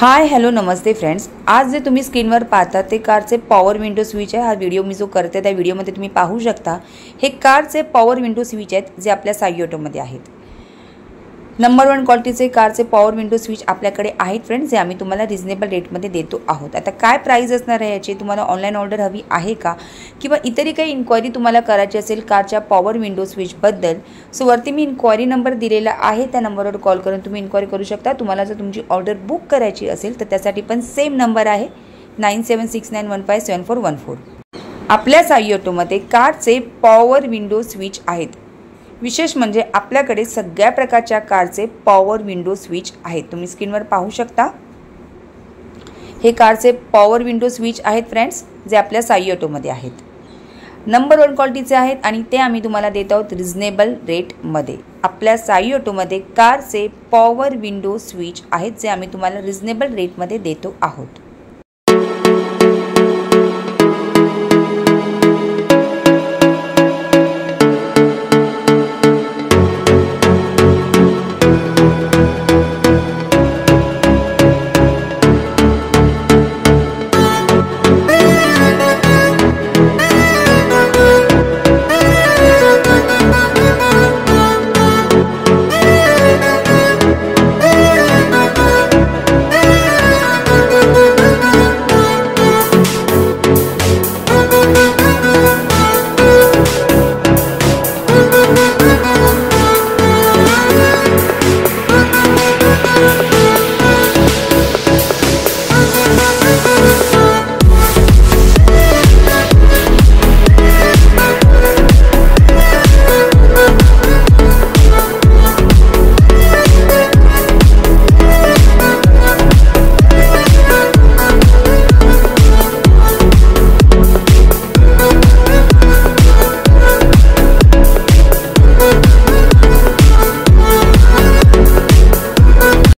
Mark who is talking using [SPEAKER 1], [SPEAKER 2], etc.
[SPEAKER 1] Hi hello नमस्ते friends, आज जे तुम्ही स्क्रीनवर पाहता ते कारचे पॉवर विंडो स्विच आहे। हा व्हिडिओ मी जो करते त्या व्हिडिओमध्ये तुम्ही पाहू शकता हे कारचे पॉवर विंडो स्विच आहेत जे आपल्या साई ऑटोमध्ये आहेत। नंबर 1 क्वालिटीचे कारचे पॉवर विंडो स्विच आपल्याकडे आहेत फ्रेंड्स, जे आम्ही तुम्हाला रिजनेबल रेटमध्ये देतो आहोत। आता काय प्राइस असणार आहे याची, तुम्हाला ऑनलाईन ऑर्डर हवी आहे का किंवा इतरही काही इन्क्वायरी तुम्हाला करायची असेल कारच्या पॉवर विंडो स्विचबद्दल, सो वरती मी इन्क्वायरी नंबर दिलेला आहे, त्या नंबरवर कॉल करून तुम्ही इन्क्वायरी करू शकता। तुम्हाला जर तुमची ऑर्डर बुक करायची असेल तर त्यासाठी पण सेम नंबर आहे 9769157414। आपल्या साई ऑटोमध्ये कारचे पॉवर विंडो स्विच आहेत। विशेष म्हणजे आपल्याकडे सगळ्या प्रकारच्या कारचे पॉवर विंडो स्विच आहेत। तुम्ही स्क्रीनवर पाहू शकता हे कारचे पॉवर विंडो स्विच आहेत फ्रेंड्स, जे आपल्या साई ऑटोमध्ये आहेत। नंबर 1 क्वालिटीचे आहेत आणि ते आम्ही तुम्हाला देत आहोत रिजनेबल रेटमध्ये। आपल्या साई ऑटोमध्ये कारचे पॉवर विंडो स्विच आहेत जे आम्ही तुम्हाला रिजनेबल रेटमध्ये देतो आहोत।